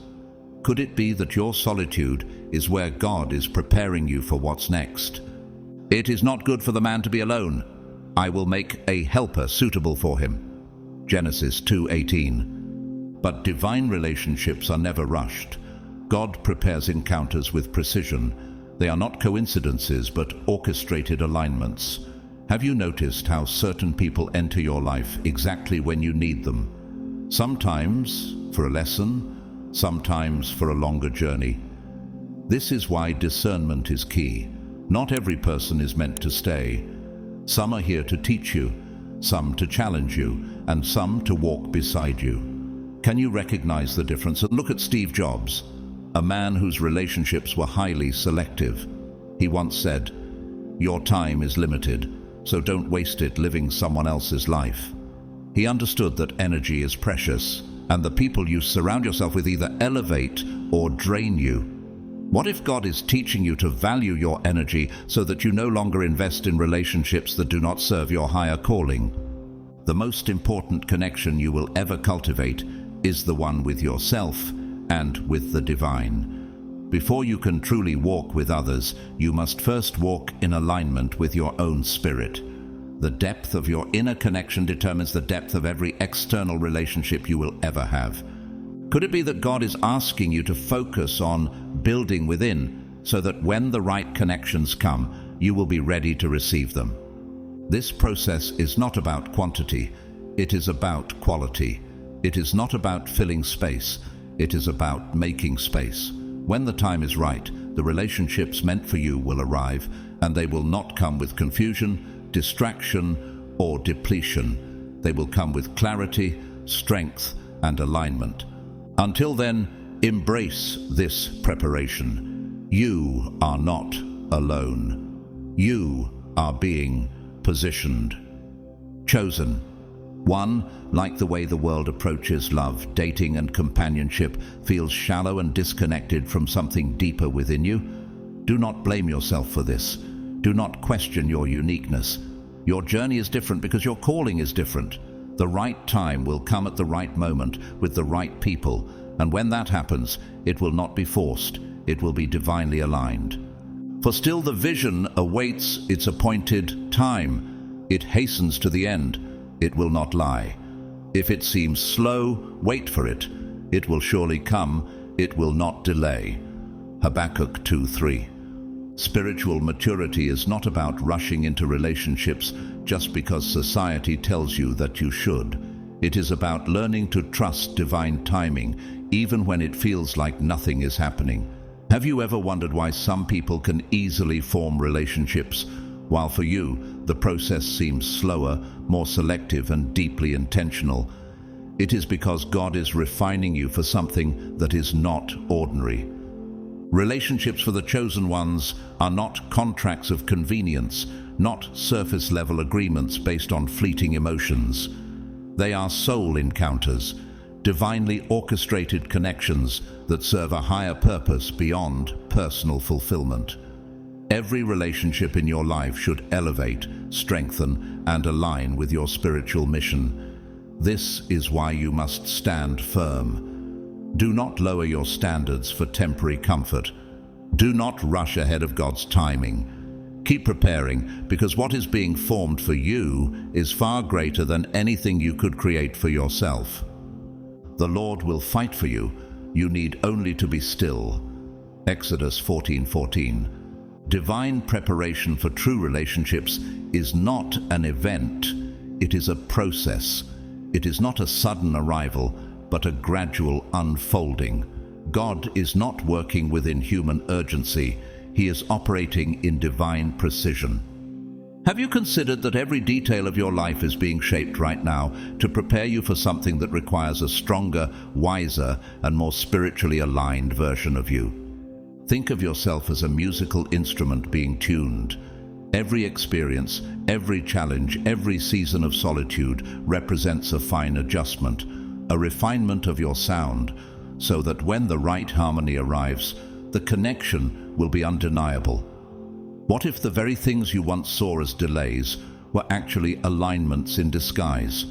Could it be that your solitude is where God is preparing you for what's next? It is not good for the man to be alone. I will make a helper suitable for him. Genesis 2:18. But divine relationships are never rushed. God prepares encounters with precision. They are not coincidences, but orchestrated alignments. Have you noticed how certain people enter your life exactly when you need them? Sometimes for a lesson, sometimes for a longer journey. This is why discernment is key. Not every person is meant to stay. Some are here to teach you, some to challenge you, and some to walk beside you. Can you recognize the difference? Look at Steve Jobs, a man whose relationships were highly selective. He once said, "Your time is limited, so don't waste it living someone else's life." He understood that energy is precious, and the people you surround yourself with either elevate or drain you. What if God is teaching you to value your energy so that you no longer invest in relationships that do not serve your higher calling? The most important connection you will ever cultivate is the one with yourself and with the divine. Before you can truly walk with others, you must first walk in alignment with your own spirit. The depth of your inner connection determines the depth of every external relationship you will ever have. Could it be that God is asking you to focus on building within so that when the right connections come, you will be ready to receive them? This process is not about quantity, it is about quality. It is not about filling space, it is about making space. When the time is right, the relationships meant for you will arrive, and they will not come with confusion, distraction, or depletion. They will come with clarity, strength, and alignment. Until then, embrace this preparation. You are not alone. You are being positioned, chosen. One, like the way the world approaches love, dating and companionship feels shallow and disconnected from something deeper within you. Do not blame yourself for this. Do not question your uniqueness. Your journey is different because your calling is different. The right time will come at the right moment with the right people, and when that happens, it will not be forced. It will be divinely aligned. For still the vision awaits its appointed time. It hastens to the end. It will not lie. If it seems slow, wait for it. It will surely come. It will not delay. Habakkuk 2:3. Spiritual maturity is not about rushing into relationships just because society tells you that you should. It is about learning to trust divine timing, even when it feels like nothing is happening. Have you ever wondered why some people can easily form relationships, while for you, the process seems slower, more selective, and deeply intentional? It is because God is refining you for something that is not ordinary. Relationships for the chosen ones are not contracts of convenience, not surface-level agreements based on fleeting emotions. They are soul encounters, divinely orchestrated connections that serve a higher purpose beyond personal fulfillment. Every relationship in your life should elevate, strengthen, and align with your spiritual mission. This is why you must stand firm. Do not lower your standards for temporary comfort. Do not rush ahead of God's timing. Keep preparing, because what is being formed for you is far greater than anything you could create for yourself. The Lord will fight for you. You need only to be still. Exodus 14:14. Divine preparation for true relationships is not an event. It is a process. It is not a sudden arrival, but a gradual unfolding. God is not working within human urgency. He is operating in divine precision. Have you considered that every detail of your life is being shaped right now to prepare you for something that requires a stronger, wiser, and more spiritually aligned version of you? Think of yourself as a musical instrument being tuned. Every experience, every challenge, every season of solitude represents a fine adjustment, a refinement of your sound, so that when the right harmony arrives, the connection will be undeniable. What if the very things you once saw as delays were actually alignments in disguise?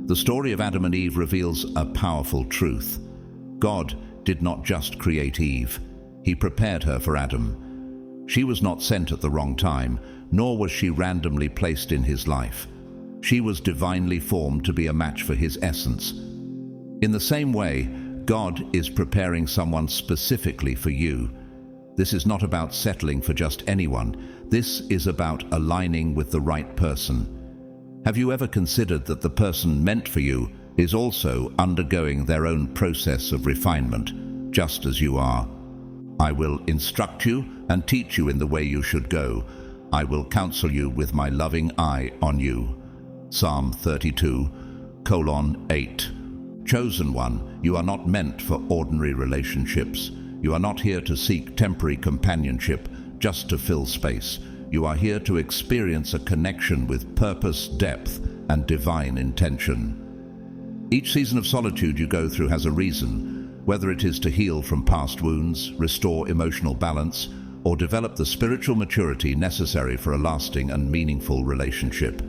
The story of Adam and Eve reveals a powerful truth. God did not just create Eve. He prepared her for Adam. She was not sent at the wrong time, nor was she randomly placed in his life. She was divinely formed to be a match for his essence. In the same way, God is preparing someone specifically for you. This is not about settling for just anyone. This is about aligning with the right person. Have you ever considered that the person meant for you is also undergoing their own process of refinement, just as you are? I will instruct you and teach you in the way you should go. I will counsel you with my loving eye on you. Psalm 32:8. Chosen one, you are not meant for ordinary relationships. You are not here to seek temporary companionship just to fill space. You are here to experience a connection with purpose, depth, and divine intention. Each season of solitude you go through has a reason. whether it is to heal from past wounds, restore emotional balance, or develop the spiritual maturity necessary for a lasting and meaningful relationship.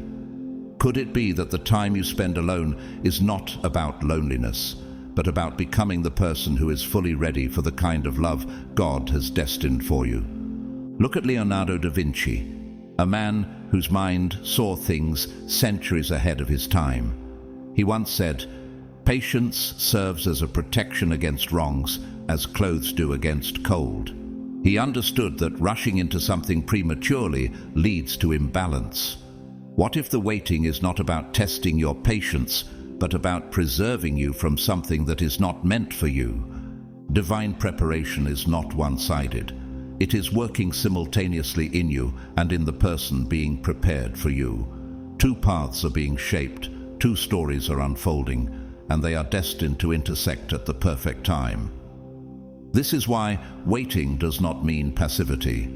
Could it be that the time you spend alone is not about loneliness, but about becoming the person who is fully ready for the kind of love God has destined for you? Look at Leonardo da Vinci, a man whose mind saw things centuries ahead of his time. He once said, "Patience serves as a protection against wrongs, as clothes do against cold." He understood that rushing into something prematurely leads to imbalance. What if the waiting is not about testing your patience, but about preserving you from something that is not meant for you? Divine preparation is not one-sided. It is working simultaneously in you and in the person being prepared for you. Two paths are being shaped, two stories are unfolding, and they are destined to intersect at the perfect time. This is why waiting does not mean passivity.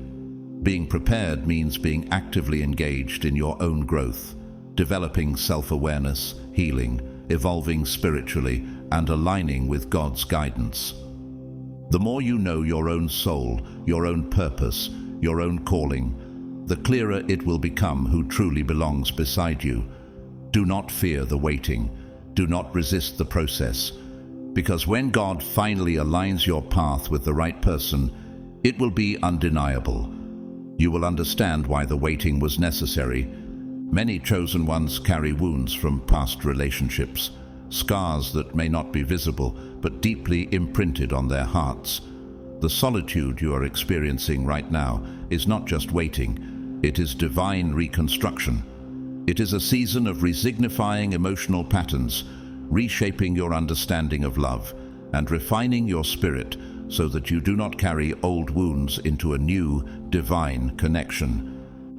Being prepared means being actively engaged in your own growth, developing self-awareness, healing, evolving spiritually, and aligning with God's guidance. The more you know your own soul, your own purpose, your own calling, the clearer it will become who truly belongs beside you. Do not fear the waiting. Do not resist the process. Because when God finally aligns your path with the right person, it will be undeniable. You will understand why the waiting was necessary. Many chosen ones carry wounds from past relationships, scars that may not be visible but deeply imprinted on their hearts. The solitude you are experiencing right now is not just waiting, it is divine reconstruction. It is a season of resignifying emotional patterns, reshaping your understanding of love, and refining your spirit so that you do not carry old wounds into a new, divine connection.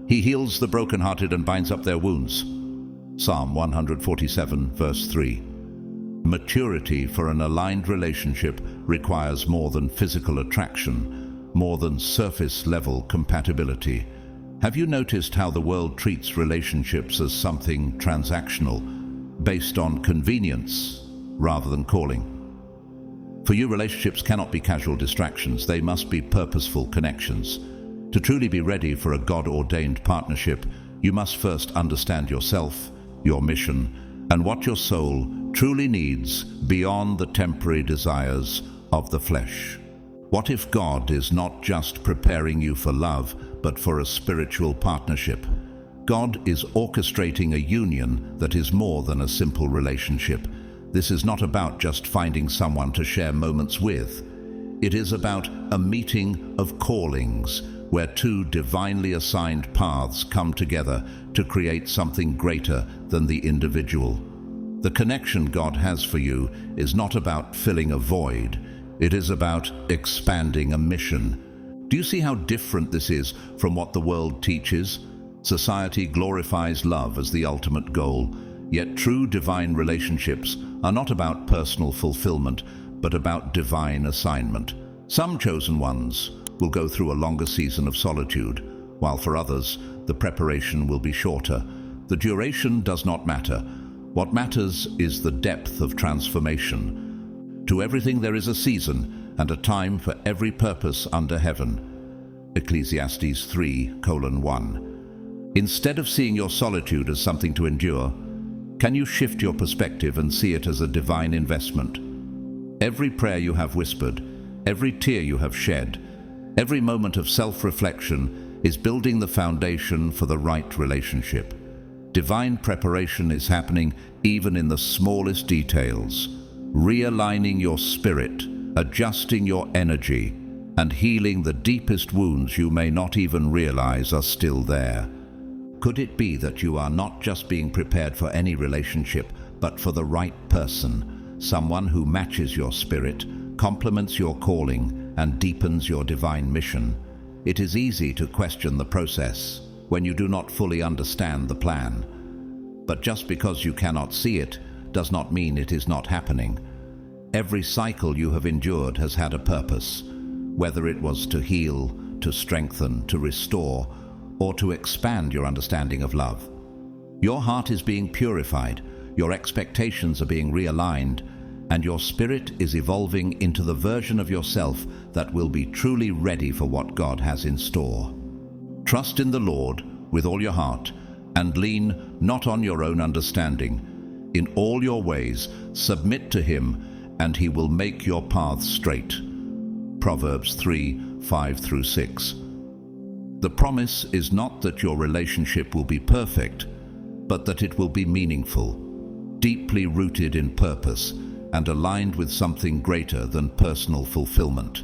He heals the brokenhearted and binds up their wounds. Psalm 147, verse 3. Maturity for an aligned relationship requires more than physical attraction, more than surface-level compatibility. Have you noticed how the world treats relationships as something transactional, based on convenience rather than calling? For you, relationships cannot be casual distractions. They must be purposeful connections. To truly be ready for a God-ordained partnership, you must first understand yourself, your mission, and what your soul truly needs beyond the temporary desires of the flesh. What if God is not just preparing you for love, but for a spiritual partnership? God is orchestrating a union that is more than a simple relationship. This is not about just finding someone to share moments with. It is about a meeting of callings, where two divinely assigned paths come together to create something greater than the individual. The connection God has for you is not about filling a void. It is about expanding a mission. Do you see how different this is from what the world teaches? Society glorifies love as the ultimate goal, yet true divine relationships are not about personal fulfillment, but about divine assignment. Some chosen ones will go through a longer season of solitude, while for others, the preparation will be shorter. The duration does not matter. What matters is the depth of transformation. To everything there is a season and a time for every purpose under heaven. Ecclesiastes 3:1. Instead of seeing your solitude as something to endure, can you shift your perspective and see it as a divine investment? Every prayer you have whispered, every tear you have shed, every moment of self-reflection is building the foundation for the right relationship. Divine preparation is happening even in the smallest details, realigning your spirit, adjusting your energy, and healing the deepest wounds you may not even realize are still there. Could it be that you are not just being prepared for any relationship, but for the right person, someone who matches your spirit, complements your calling, and deepens your divine mission? It is easy to question the process when you do not fully understand the plan. But just because you cannot see it does not mean it is not happening. Every cycle you have endured has had a purpose, whether it was to heal, to strengthen, to restore, or to expand your understanding of love. Your heart is being purified, your expectations are being realigned, and your spirit is evolving into the version of yourself that will be truly ready for what God has in store. Trust in the Lord with all your heart, and lean not on your own understanding. In all your ways submit to Him, and He will make your paths straight. Proverbs 3:5-6. The promise is not that your relationship will be perfect, but that it will be meaningful, deeply rooted in purpose, and aligned with something greater than personal fulfillment.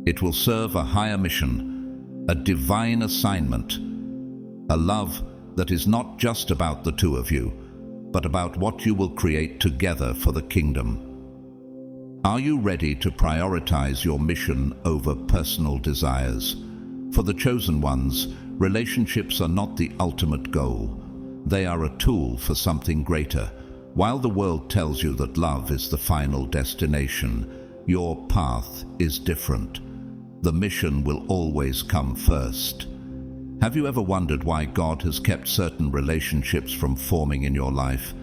It will serve a higher mission, a divine assignment, a love that is not just about the two of you, but about what you will create together for the kingdom. Are you ready to prioritize your mission over personal desires? For the chosen ones, relationships are not the ultimate goal. They are a tool for something greater. While the world tells you that love is the final destination, your path is different. The mission will always come first. Have you ever wondered why God has kept certain relationships from forming in your life?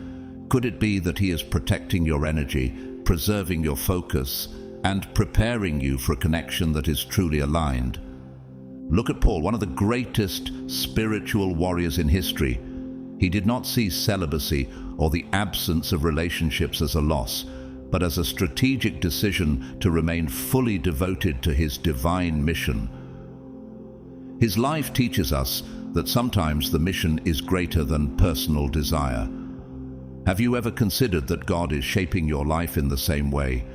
Could it be that He is protecting your energy, preserving your focus, and preparing you for a connection that is truly aligned? Look at Paul, one of the greatest spiritual warriors in history. He did not see celibacy or the absence of relationships as a loss, but as a strategic decision to remain fully devoted to his divine mission. His life teaches us that sometimes the mission is greater than personal desire. Have you ever considered that God is shaping your life in the same way,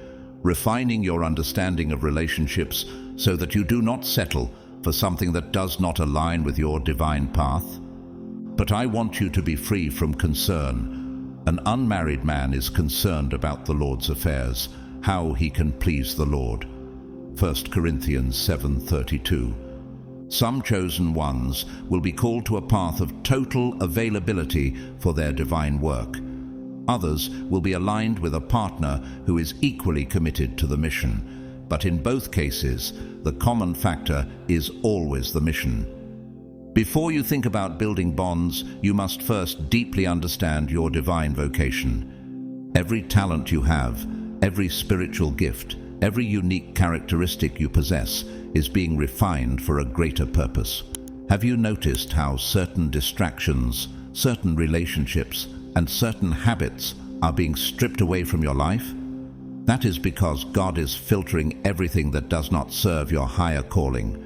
refining your understanding of relationships so that you do not settle for something that does not align with your divine path? But I want you to be free from concern. An unmarried man is concerned about the Lord's affairs, how he can please the Lord. 1 Corinthians 7:32. Some chosen ones will be called to a path of total availability for their divine work. Others will be aligned with a partner who is equally committed to the mission. But in both cases, the common factor is always the mission. Before you think about building bonds, you must first deeply understand your divine vocation. Every talent you have, every spiritual gift, every unique characteristic you possess is being refined for a greater purpose. Have you noticed how certain distractions, certain relationships, and certain habits are being stripped away from your life? That is because God is filtering everything that does not serve your higher calling.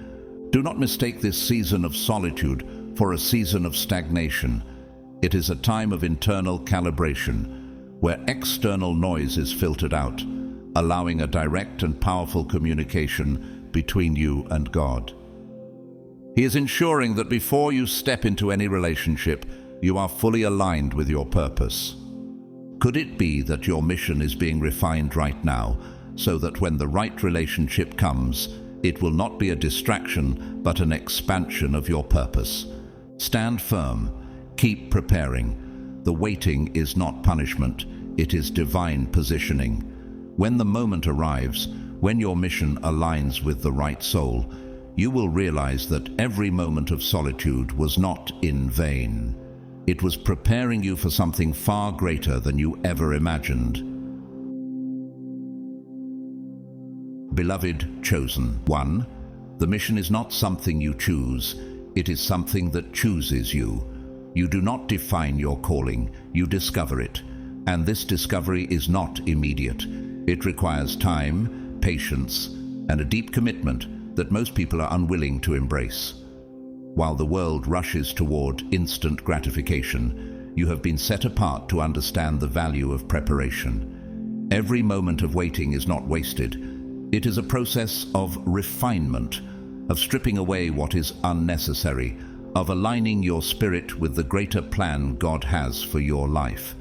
Do not mistake this season of solitude for a season of stagnation. It is a time of internal calibration, where external noise is filtered out, allowing a direct and powerful communication between you and God. He is ensuring that before you step into any relationship, you are fully aligned with your purpose. Could it be that your mission is being refined right now, so that when the right relationship comes, it will not be a distraction, but an expansion of your purpose? Stand firm. Keep preparing. The waiting is not punishment. It is divine positioning. When the moment arrives, when your mission aligns with the right soul, you will realize that every moment of solitude was not in vain. It was preparing you for something far greater than you ever imagined. Beloved chosen one, the mission is not something you choose, it is something that chooses you. You do not define your calling, you discover it. And this discovery is not immediate. It requires time, patience, and a deep commitment that most people are unwilling to embrace. While the world rushes toward instant gratification, you have been set apart to understand the value of preparation. Every moment of waiting is not wasted. It is a process of refinement, of stripping away what is unnecessary, of aligning your spirit with the greater plan God has for your life.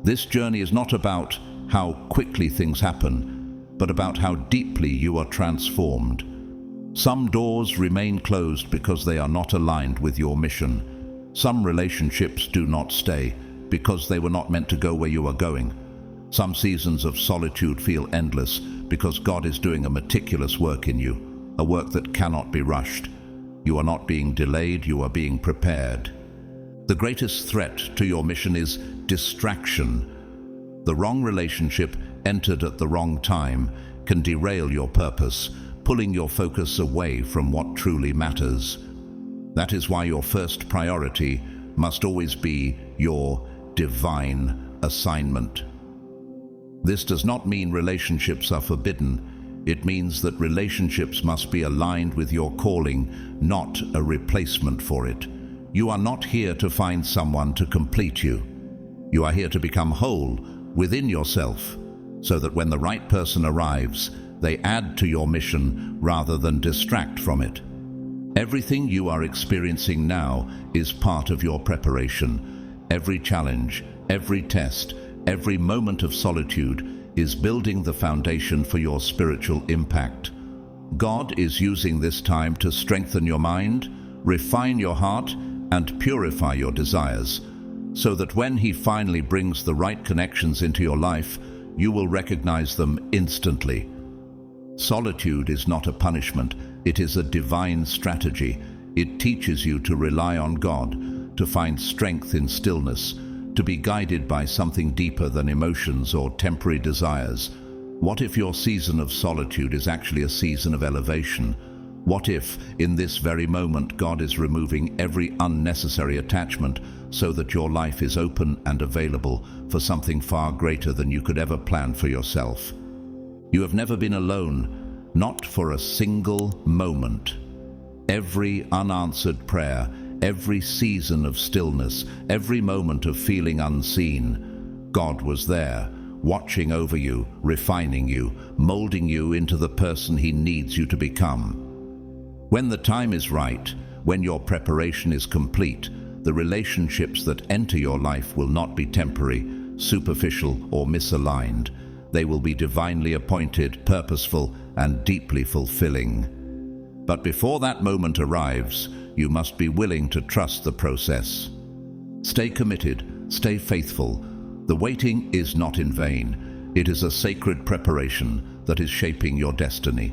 This journey is not about how quickly things happen, but about how deeply you are transformed. Some doors remain closed because they are not aligned with your mission. Some relationships do not stay because they were not meant to go where you are going. Some seasons of solitude feel endless because God is doing a meticulous work in you, a work that cannot be rushed. You are not being delayed, you are being prepared. The greatest threat to your mission is distraction. The wrong relationship entered at the wrong time can derail your purpose, pulling your focus away from what truly matters. That is why your first priority must always be your divine assignment. This does not mean relationships are forbidden. It means that relationships must be aligned with your calling, not a replacement for it. You are not here to find someone to complete you. You are here to become whole within yourself, so that when the right person arrives, they add to your mission rather than distract from it. Everything you are experiencing now is part of your preparation. Every challenge, every test, every moment of solitude is building the foundation for your spiritual impact. God is using this time to strengthen your mind, refine your heart, and purify your desires, so that when He finally brings the right connections into your life, you will recognize them instantly. Solitude is not a punishment, it is a divine strategy. It teaches you to rely on God, to find strength in stillness, to be guided by something deeper than emotions or temporary desires. What if your season of solitude is actually a season of elevation? What if, in this very moment, God is removing every unnecessary attachment so that your life is open and available for something far greater than you could ever plan for yourself? You have never been alone, not for a single moment. Every unanswered prayer, every season of stillness, every moment of feeling unseen, God was there, watching over you, refining you, molding you into the person He needs you to become. When the time is right, when your preparation is complete, the relationships that enter your life will not be temporary, superficial, or misaligned. They will be divinely appointed, purposeful, and deeply fulfilling. But before that moment arrives, you must be willing to trust the process. Stay committed, stay faithful. The waiting is not in vain. It is a sacred preparation that is shaping your destiny.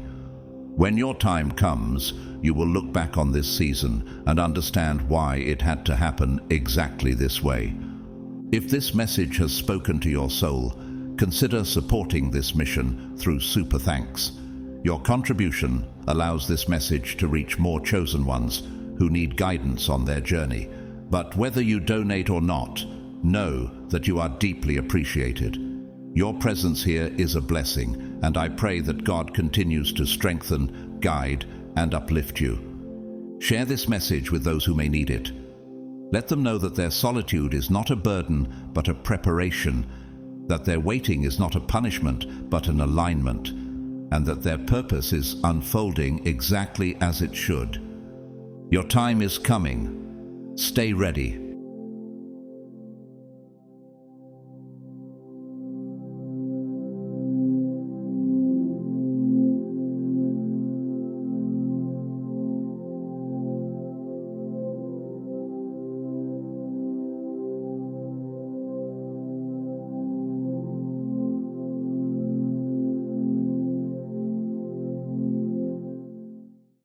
When your time comes, you will look back on this season and understand why it had to happen exactly this way. If this message has spoken to your soul, consider supporting this mission through Super Thanks. Your contribution allows this message to reach more chosen ones who need guidance on their journey. But whether you donate or not, know that you are deeply appreciated. Your presence here is a blessing, and I pray that God continues to strengthen, guide, and uplift you. Share this message with those who may need it. Let them know that their solitude is not a burden, but a preparation, that their waiting is not a punishment, but an alignment, and that their purpose is unfolding exactly as it should. Your time is coming. Stay ready.